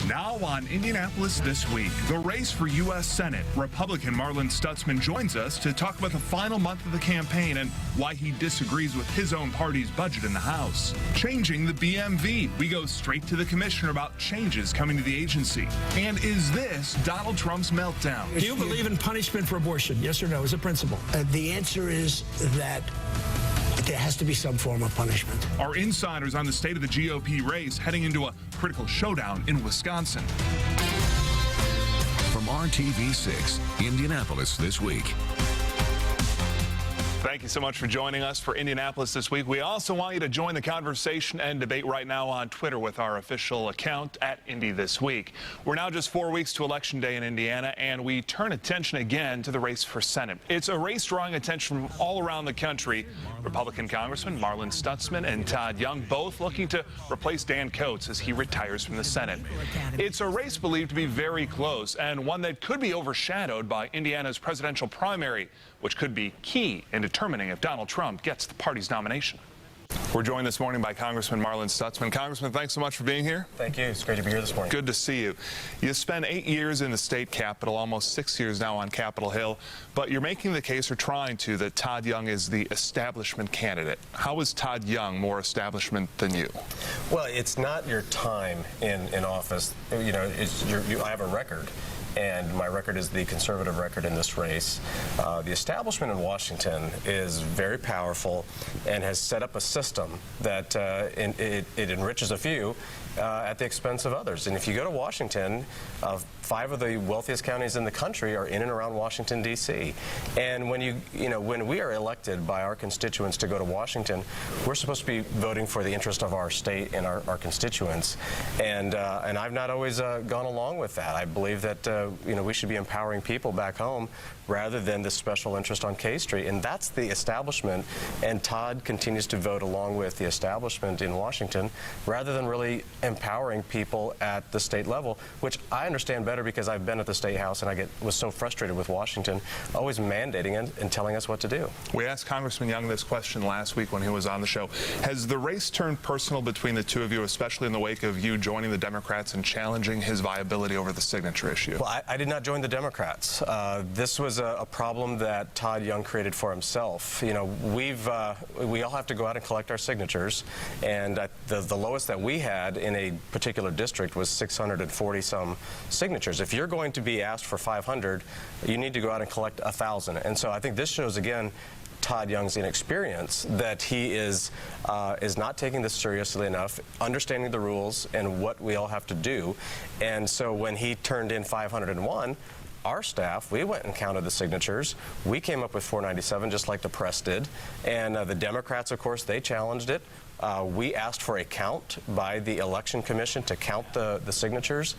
Now on Indianapolis This Week, the race for U.S. Senate. Republican Marlin Stutzman joins us to talk about the final month of the campaign and why he disagrees with his own party's budget in the House. Changing the BMV. We go straight to the commissioner about changes coming to the agency. And is this Donald Trump's meltdown? Do you believe in punishment for abortion? Yes or no, as a principle? The answer is that there has to be some form of punishment. Our insiders on the state of the GOP race heading into a critical showdown in Wisconsin. From RTV6, Indianapolis This Week. Thank you so much for joining us for Indianapolis This Week. We also want you to join the conversation and debate right now on Twitter with our official account at Indy This Week. We're now just 4 weeks to Election Day in Indiana, and we turn attention again to the race for Senate. It's a race drawing attention from all around the country. Republican Congressman Marlin Stutzman and Todd Young both looking to replace Dan Coats as he retires from the Senate. It's a race believed to be very close and one that could be overshadowed by Indiana's presidential primary, which could be key in determining if Donald Trump gets the party's nomination. We're joined this morning by Congressman Marlin Stutzman. Congressman, thanks so much for being here. Thank you. It's great to be here this morning. Good to see you. You spent 8 years in the state capitol, almost 6 years now on Capitol Hill, but you're making the case, or trying to, that Todd Young is the establishment candidate. How is Todd Young more establishment than you? Well, it's not your time in office. You know, I have a record. And my record is the conservative record in this race. The establishment in Washington is very powerful and has set up a system that it enriches a few at the expense of others. And if you go to Washington, 5 of the wealthiest counties in the country are in and around Washington, D.C. And when we are elected by our constituents to go to Washington, we're supposed to be voting for the interest of our state and our constituents. And I've not always gone along with that. I believe that we should be empowering people back home rather than this special interest on K Street. And that's the establishment. And Todd continues to vote along with the establishment in Washington rather than really empowering people at the state level, which I understand better because I've been at the State House and was so frustrated with Washington, always mandating it and telling us what to do. We asked Congressman Young this question last week when he was on the show. Has the race turned personal between the two of you, especially in the wake of you joining the Democrats and challenging his viability over the signature issue? Well, I did not join the Democrats. This was a problem that Todd Young created for himself. You know, we all have to go out and collect our signatures, and the lowest that we had in a particular district was 640 some signatures. If you're going to be asked for 500, you need to go out and collect 1,000. And so I think this shows again Todd Young's inexperience, that he is not taking this seriously enough, understanding the rules and what we all have to do. And so when he turned in 501, our staff, we went and counted the signatures. We came up with 497, just like the press did. And the Democrats, of course, they challenged it. We asked for a count by the Election Commission to count the signatures.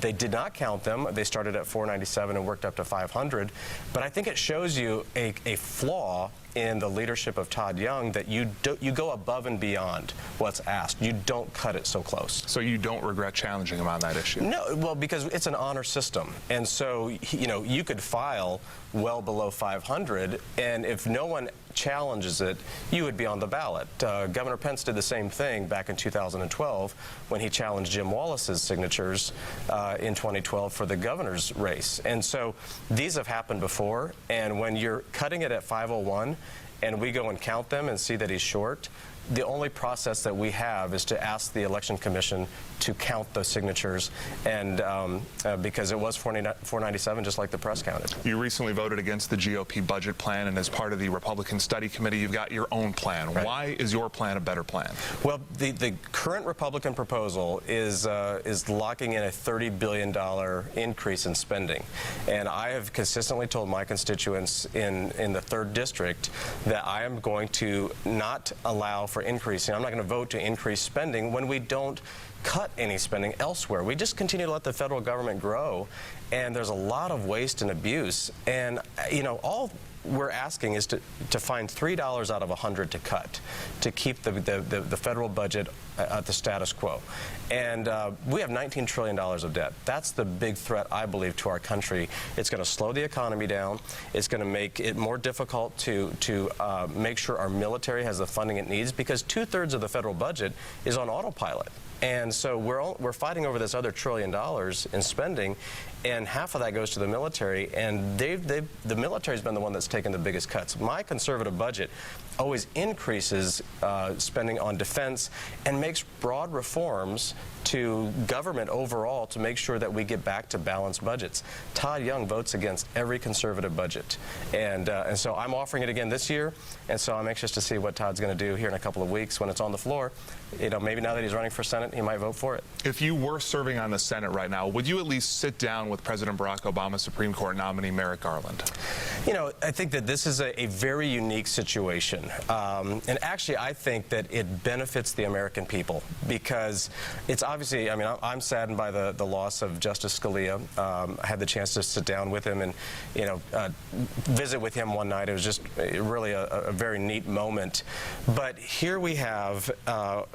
They did not count them. They started at 497 and worked up to 500. But I think it shows you a flaw in the leadership of Todd Young, that you go above and beyond what's asked. You don't cut it so close. So you don't regret challenging him on that issue? No, well, because it's an honor system. And so, you could file well below 500, and if no one challenges it, you would be on the ballot. Governor Pence did the same thing back in 2012 when he challenged Jim Wallace's signatures in 2012 for the governor's race. And so these have happened before, and when you're cutting it at 501 and we go and count them and see that he's short, the only process that we have is to ask the Election Commission to count the signatures, and because it was 497, just like the press counted. You recently voted against the GOP budget plan, and as part of the Republican Study Committee, you've got your own plan. Right. Why is your plan a better plan? Well, the current Republican proposal is locking in a $30 billion increase in spending, and I have consistently told my constituents in the 3rd District that I am going to not allow for increasing. I'm not going to vote to increase spending when we don't cut any spending elsewhere. We just continue to let the federal government grow, and there's a lot of waste and abuse. And all we're asking is to find $3 out of 100 to cut, to keep the federal budget at the status quo. And we have $19 trillion of debt. That's the big threat, I believe, to our country. It's going to slow the economy down. It's going to make it more difficult to make sure our military has the funding it needs, because 2/3 of the federal budget is on autopilot. And so we're fighting over this other $1 trillion in spending, and half of that goes to the military, and the military's been the one that's taken the biggest cuts. My conservative budget always increases spending on defense and makes broad reforms to government overall to make sure that we get back to balanced budgets. Todd Young votes against every conservative budget, and so I'm offering it again this year, and so I'm anxious to see what Todd's going to do here in a couple of weeks when it's on the floor. You know, maybe now that he's running for Senate, he might vote for it. If you were serving on the Senate right now, would you at least sit down with President Barack Obama's Supreme Court nominee Merrick Garland? You know, I think that this is a very unique situation. And actually, I think that it benefits the American people because it's obviously, I mean, I'm saddened by the loss of Justice Scalia. I had the chance to sit down with him and, you know, visit with him one night. It was just really a very neat moment. But here we have,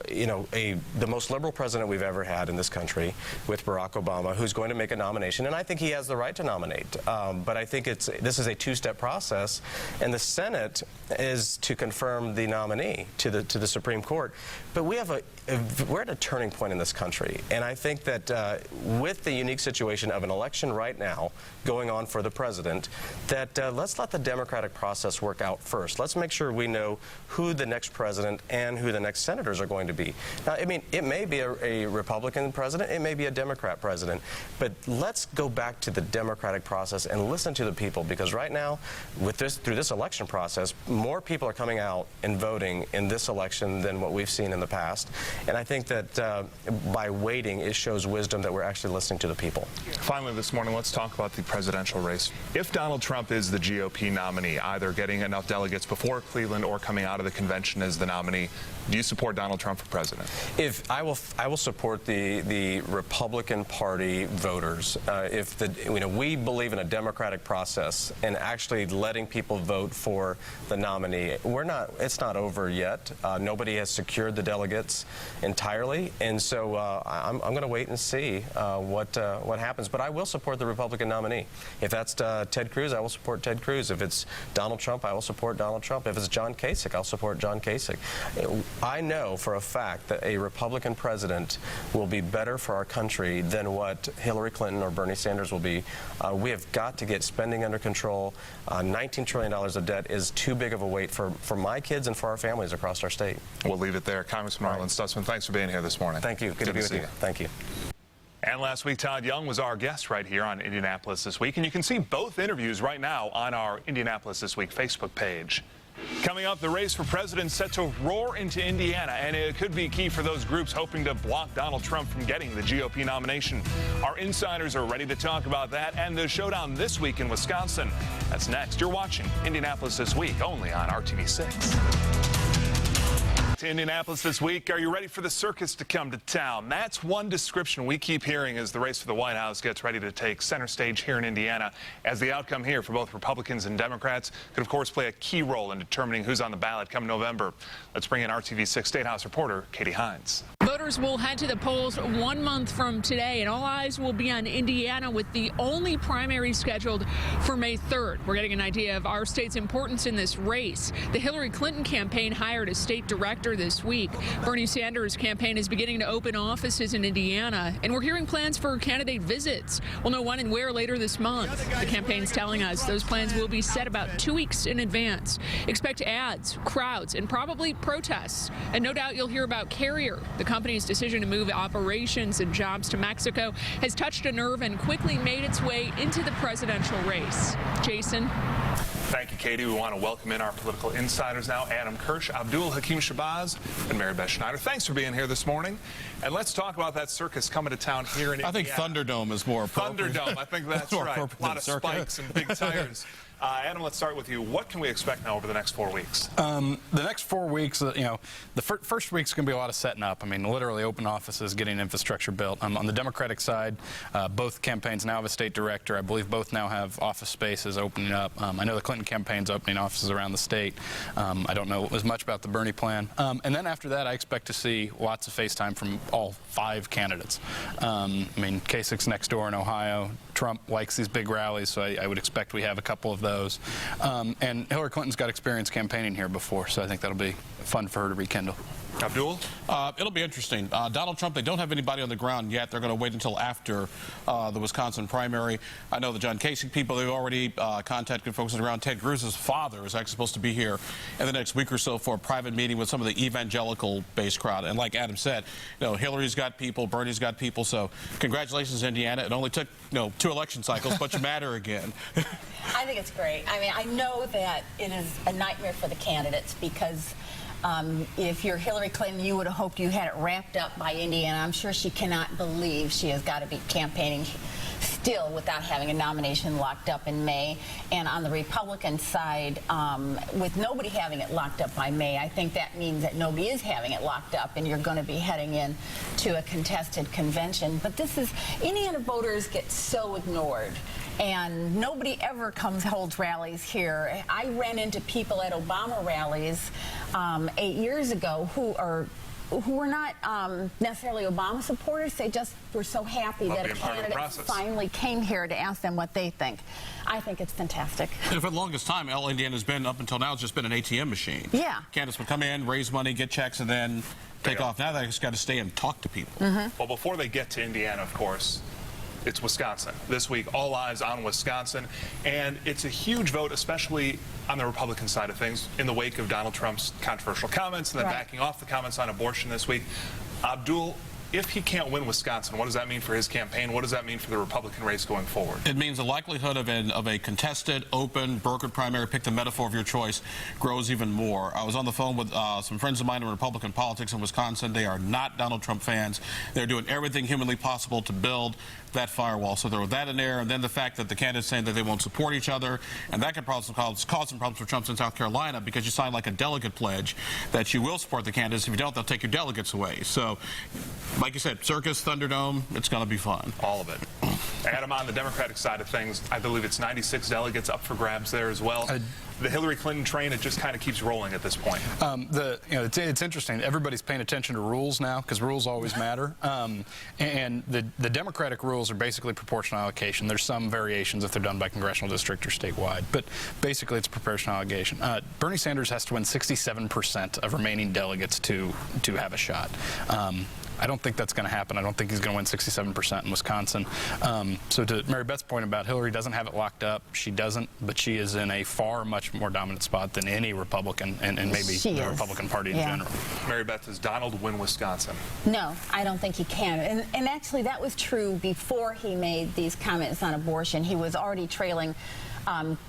you know, the most liberal president we've ever had in this country with Barack Obama, who's going to make a nomination, and I think he has the right to nominate. But I think this is a two-step process, and the Senate is to confirm the nominee to the Supreme Court. But we're at a turning point in this country, and I think that with the unique situation of an election right now going on for the president, that let's let the democratic process work out first. Let's make sure we know who the next president and who the next senators are going to be. Now, I mean, it may be a Republican president, it may be a Democrat president, but let's go back to the democratic process and listen to the people, because right now, through this election process, more people are coming out and voting in this election than what we've seen in the past. And I think that by waiting, it shows wisdom that we're actually listening to the people. Finally this morning, let's talk about the presidential race. If Donald Trump is the GOP nominee, either getting enough delegates before Cleveland or coming out of the convention as the nominee, do you support Donald Trump for president? I will support the Republican Party voters. We believe in a democratic process and actually letting people vote for the nominee. It's not over yet. Nobody has secured the delegates entirely, and so I'm going to wait and see what happens. But I will support the Republican nominee. If that's Ted Cruz, I will support Ted Cruz. If it's Donald Trump, I will support Donald Trump. If it's John Kasich, I'll support John Kasich. I know for a fact that a Republican president will be better for our country than what Hillary Clinton or Bernie Sanders will be. We have got to get spending under control. $19 trillion of debt is too big of a weight for my kids and for our families across our state. We'll leave it there. Congressman Arlen Stutzman, thanks for being here this morning. Thank you. Good to be with you. Thank you. And last week, Todd Young was our guest right here on Indianapolis This Week, and you can see both interviews right now on our Indianapolis This Week Facebook page. Coming up, the race for president set to roar into Indiana, and it could be key for those groups hoping to block Donald Trump from getting the GOP nomination. Our insiders are ready to talk about that and the showdown this week in Wisconsin. That's next. You're watching Indianapolis This Week, only on RTV6. To Indianapolis This Week. Are you ready for the circus to come to town? That's one description we keep hearing as the race for the White House gets ready to take center stage here in Indiana, as the outcome here for both Republicans and Democrats could, of course, play a key role in determining who's on the ballot come November. Let's bring in RTV6 State House reporter Katie Hines. Voters will head to the polls 1 month from today, and all eyes will be on Indiana with the only primary scheduled for May 3rd. We're getting an idea of our state's importance in this race. The Hillary Clinton campaign hired a state director this week. Bernie Sanders' campaign is beginning to open offices in Indiana, and we're hearing plans for candidate visits. We'll know when and where later this month. The campaign's telling us those plans will be set about 2 weeks in advance. Expect ads, crowds, and probably protests. And no doubt you'll hear about Carrier. The company's decision to move operations and jobs to Mexico has touched a nerve and quickly made its way into the presidential race. Jason? Thank you, Katie. We want to welcome in our political insiders now, Adam Kirsch, Abdul Hakim Shabazz, and Mary Beth Schneider. Thanks for being here this morning. And let's talk about that circus coming to town here in Indiana. I think Thunderdome is more appropriate. Thunderdome, I think that's right. A lot of spikes and big tires. Adam, let's start with you. What can we expect now over the next 4 weeks? The next 4 weeks, the first week's going to be a lot of setting up. I mean, literally open offices, getting infrastructure built. On the Democratic side, both campaigns now have a state director. I believe both now have office spaces opening up. I know the Clinton campaign's opening offices around the state. I don't know as much about the Bernie plan. And then after that, I expect to see lots of FaceTime from all 5 candidates. I mean, Kasich's next door in Ohio. Trump likes these big rallies, so I would expect we have a couple of those. And Hillary Clinton's got experience campaigning here before, so I think that'll be fun for her to rekindle. Abdul? It'll be interesting. Donald Trump, they don't have anybody on the ground yet. They're going to wait until after the Wisconsin primary. I know the John Kasich people, they've already contacted folks on the ground. Ted Cruz's father is actually supposed to be here in the next week or so for a private meeting with some of the evangelical-based crowd. And like Adam said, Hillary's got people, Bernie's got people. So congratulations, Indiana. It only took 2 election cycles, but you matter again. I think it's great. I mean, I know that it is a nightmare for the candidates because if you're Hillary Clinton, you would have hoped you had it wrapped up by Indiana. I'm sure she cannot believe she has got to be campaigning still without having a nomination locked up in May. And on the Republican side, with nobody having it locked up by May, I think that means that nobody is having it locked up, and you're going to be heading in to a contested convention. But Indiana voters get so ignored. And nobody ever holds rallies here. I ran into people at Obama rallies 8 years ago who were not necessarily Obama supporters. They just were so happy that a candidate finally came here to ask them what they think. I think it's fantastic. And for the longest time, all Indiana's been, up until now, it's just been an ATM machine. Yeah. Candidates would come in, raise money, get checks, and then take off. Now they just got to stay and talk to people. Well, before they get to Indiana, of course, it's Wisconsin. This week, all eyes on Wisconsin, and it's a huge vote, especially on the Republican side of things, in the wake of Donald Trump's controversial comments and then backing off the comments on abortion this week. Abdul, if he can't win Wisconsin, what does that mean for his campaign? What does that mean for the Republican race going forward? It means the likelihood of a contested, open, brokered primary, pick the metaphor of your choice, grows even more. I was on the phone with some friends of mine in Republican politics in Wisconsin. They are not Donald Trump fans. They're doing everything humanly possible to build that firewall. So there was that in there, and then the fact that the candidates saying that they won't support each other, and that could cause some problems for Trump in South Carolina because you signed like a delegate pledge that you will support the candidates. If you don't, they'll take your delegates away. So, like you said, Circus, Thunderdome, it's going to be fun. All of it. Adam, on the Democratic side of things, I believe it's 96 delegates up for grabs there as well. The Hillary Clinton train, it just kind of keeps rolling at this point. It's interesting. Everybody's paying attention to rules now because rules always matter. And the Democratic rules are basically proportional allocation. There's some variations if they're done by congressional district or statewide, but basically it's proportional allocation. Bernie Sanders has to win 67% of remaining delegates to have a shot. I don't think that's going to happen. I don't think he's going to win 67% in Wisconsin. So to Mary Beth's point about Hillary doesn't have it locked up, she doesn't, but she is in a much more dominant spot than any Republican and maybe the Republican Party in general. Mary Beth, does Donald win Wisconsin? No, I don't think he can. And actually that was true before he made these comments on abortion. He was already trailing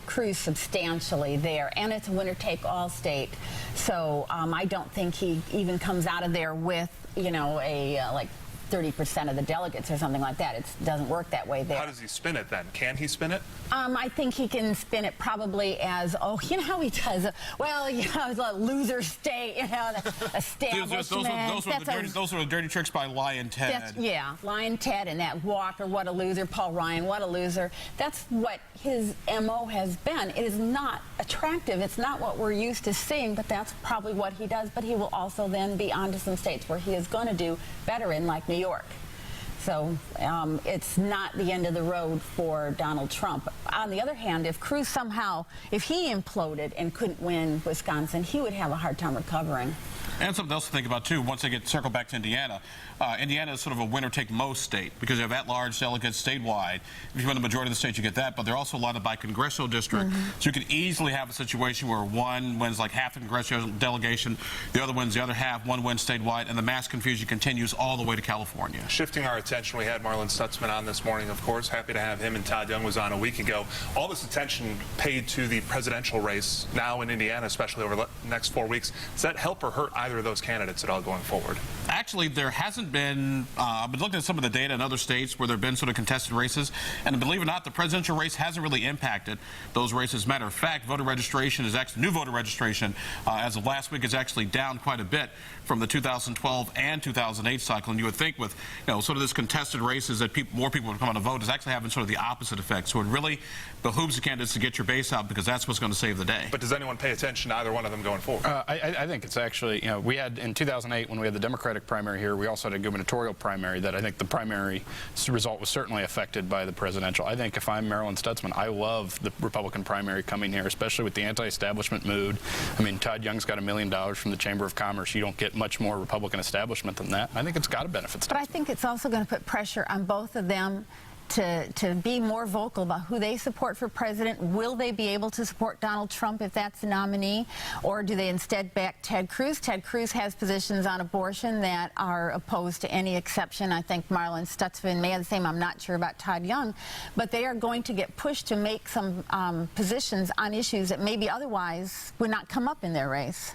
Cruz substantially there, and it's a winner-take-all state. So I don't think he even comes out of there with, like 30% of the delegates or something like that. It doesn't work that way there. How does he spin it then? Can he spin it? I think he can spin it probably as, you know how he does, a loser state, the establishment. Those were the dirty tricks by Lyin' Ted. Lyin' Ted and that Walker, what a loser, Paul Ryan, what a loser. That's what his MO has been. It is not attractive. It's not what we're used to seeing, but that's probably what he does. But he will also then be on to some states where he is going to do better in, like New York. So it's not the end of the road for Donald Trump. On the other hand, if Cruz somehow, if he imploded and couldn't win Wisconsin, he would have a hard time recovering. And something else to think about, too, once they circle back to Indiana. Indiana is sort of a winner-take-most state because you have at-large delegates statewide. If you win the majority of the states, you get that. But they're also allotted by congressional district. So you could easily have a situation where one wins like half the congressional delegation, the other wins the other half, one wins statewide, and the mass confusion continues all the way to California. Shifting our attention, we had Marlon Stutzman on this morning, of course. Happy to have him, and Todd Young was on a week ago. All this attention paid to the presidential race now in Indiana, especially over the next 4 weeks. Does that help or hurt either of those candidates at all going forward? Actually, there hasn't been, I've been looking at some of the data in other states where there have been sort of contested races, and believe it or not, the presidential race hasn't really impacted those races. Matter of fact, voter registration is actually, new voter registration as of last week is actually down quite a bit from the 2012 and 2008 cycle, and you would think with, sort of this contested races that more people would come out to vote is actually having sort of the opposite effect. So it really behooves the candidates to get your base out because that's what's going to save the day. But does anyone pay attention to either one of them going forward? I think it's actually, we had in 2008 when we had the Democratic primary here, we also had a gubernatorial primary that I think the primary result was certainly affected by the presidential. I think if I'm Marilyn Stutzman, I love the Republican primary coming here, especially with the anti-establishment mood. I mean, Todd Young's got $1 million from the Chamber of Commerce. You don't get much more Republican establishment than that. I think it's got to benefit Stutzman. But I think it's also going to put pressure on both of them to be more vocal about who they support for president. Will they be able to support Donald Trump if that's the nominee, or do they instead back Ted Cruz? Ted Cruz has positions on abortion that are opposed to any exception. I think Marilyn Stutzman may have the same. I'm not sure about Todd Young, but they are going to get pushed to make some positions on issues that maybe otherwise would not come up in their race.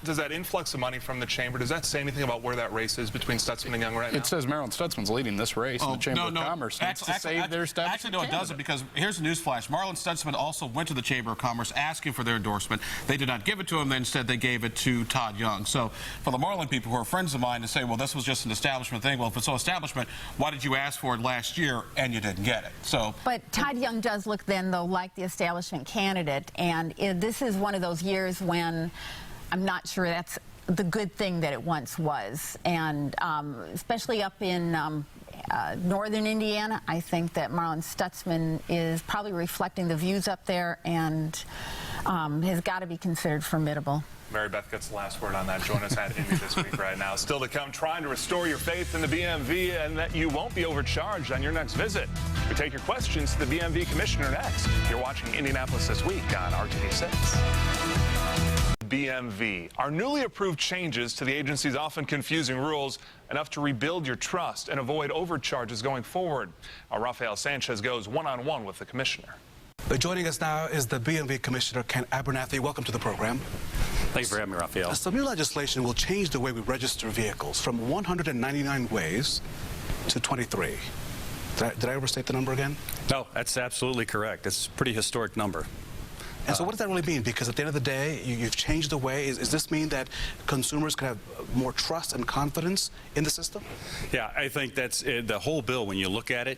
Does that influx of money from the chamber, does that say anything about where that race is between Stutzman and Young right now? It says Marilyn Stutzman's leading this race, and the Chamber of Commerce needs to save their establishment. Actually, no, it doesn't, because here's a newsflash. Marlon Stutzman also went to the Chamber of Commerce asking for their endorsement. They did not give it to him. Instead, they gave it to Todd Young. So for the Marlon people who are friends of mine to say, well, this was just an establishment thing. Well, if it's so establishment, why did you ask for it last year and you didn't get it? So, but Todd Young does look then, though, like the establishment candidate. And this is one of those years when I'm not sure that's the good thing that it once was. And especially up in northern Indiana, I think that Marlon Stutzman is probably reflecting the views up there and has got to be considered formidable. Mary Beth gets the last word on that. Join us at Indy this week right now. Still to come, trying to restore your faith in the BMV and that you won't be overcharged on your next visit. We take your questions to the BMV commissioner next. You're watching Indianapolis This Week on RTV6. BMV. Are newly approved changes to the agency's often confusing rules enough to rebuild your trust and avoid overcharges going forward? Rafael Sanchez goes one-on-one with the commissioner. Joining us now is the BMV Commissioner, Ken Abernathy. Welcome to the program. Thanks for having me, Rafael. Some new legislation will change the way we register vehicles from 199 ways to 23. Did I overstate the number again? No, that's absolutely correct. It's a pretty historic number. And so what does that really mean? Because at the end of the day, you've changed the way. Does this mean that consumers can have more trust and confidence in the system? Yeah, I think that's the whole bill, when you look at it,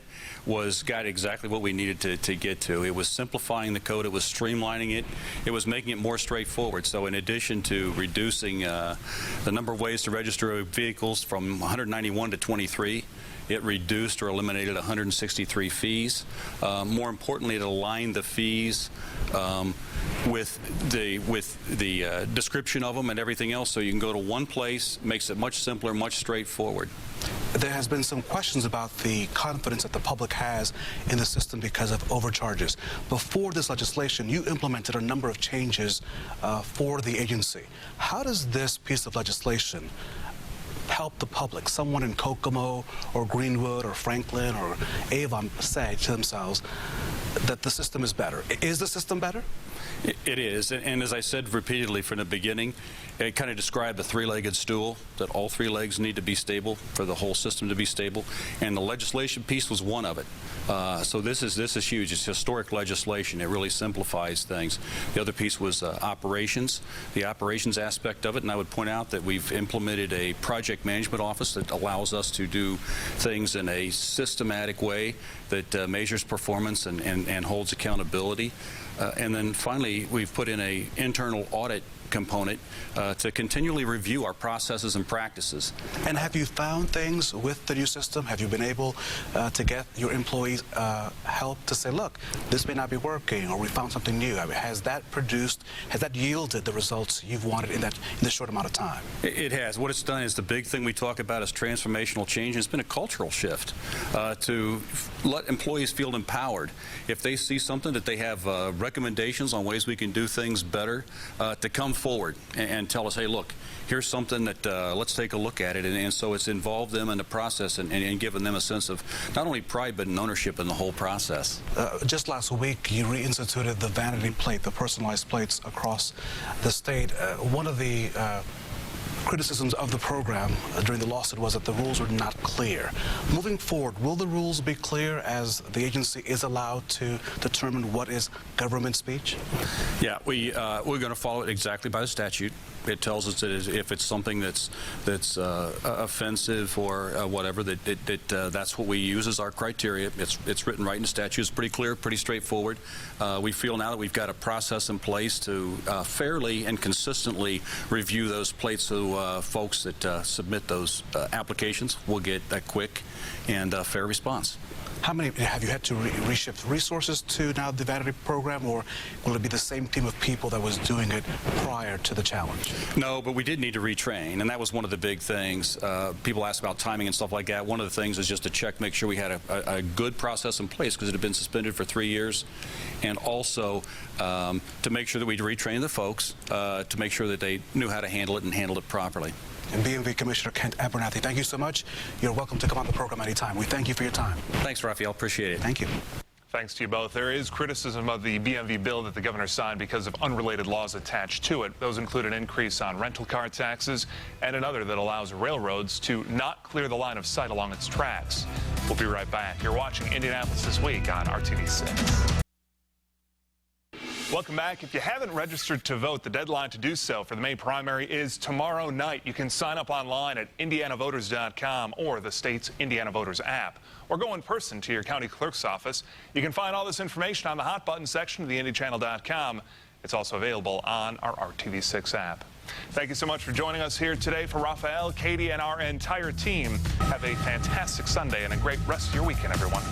got exactly what we needed to get to. It was simplifying the code. It was streamlining it. It was making it more straightforward. So in addition to reducing the number of ways to register vehicles from 191 to 23, it reduced or eliminated 163 fees. More importantly, it aligned the fees with the description of them and everything else, so you can go to one place. Makes it much simpler, much straightforward. There has been some questions about the confidence that the public has in the system because of overcharges. Before this legislation, you implemented a number of changes for the agency. How does this piece of legislation help the public? Someone in Kokomo or Greenwood or Franklin or Avon say to themselves that the system is better. Is the system better? It is, and as I said repeatedly from the beginning, it kind of described the three-legged stool, that all three legs need to be stable for the whole system to be stable, and the legislation piece was one of it. So this is huge. It's historic legislation. It really simplifies things. The other piece was operations, the operations aspect of it, and I would point out that we've implemented a project management office that allows us to do things in a systematic way that measures performance and holds accountability. And then finally, we've put in an internal audit component to continually review our processes and practices. And have you found things with the new system? Have you been able to get your employees help to say, look, this may not be working, or we found something new? I mean, has that yielded the results you've wanted in this short amount of time? It has. What it's done is, the big thing we talk about is transformational change. It's been a cultural shift to let employees feel empowered. If they see something that they have recommendations on ways we can do things better, to come forward and tell us, hey, look, here's something that let's take a look at it. And so it's involved them in the process and given them a sense of not only pride but an ownership in the whole process. Just last week, you reinstituted the vanity plate, the personalized plates across the state. One of the criticisms of the program during the lawsuit was that the rules were not clear. Moving forward, will the rules be clear as the agency is allowed to determine what is government speech? Yeah, we're going to follow it exactly by the statute. It tells us that if it's something that's offensive or whatever, that's what we use as our criteria. It's written right in the statute. It's pretty clear, pretty straightforward. We feel now that we've got a process in place to fairly and consistently review those plates, so folks that submit those applications will get a quick and fair response. How many have you had to reshift resources to now the vanity program, or will it be the same team of people that was doing it prior to the challenge? No, but we did need to retrain, and that was one of the big things. People ask about timing and stuff like that. One of the things is just to check, make sure we had a good process in place, because it had been suspended for 3 years, and also to make sure that we retrained the folks to make sure that they knew how to handle it and handled it properly. And BMV Commissioner Kent Abernathy, thank you so much. You're welcome to come on the program anytime. We thank you for your time. Thanks, Raphael. Appreciate it. Thank you. Thanks to you both. There is criticism of the BMV bill that the governor signed because of unrelated laws attached to it. Those include an increase on rental car taxes and another that allows railroads to not clear the line of sight along its tracks. We'll be right back. You're watching Indianapolis This Week on RTV6. Welcome back. If you haven't registered to vote, the deadline to do so for the May primary is tomorrow night. You can sign up online at indianavoters.com or the state's Indiana Voters app, or go in person to your county clerk's office. You can find all this information on the hot button section of the IndyChannel.com. It's also available on our RTV6 app. Thank you so much for joining us here today. For Raphael, Katie, and our entire team, have a fantastic Sunday and a great rest of your weekend, everyone.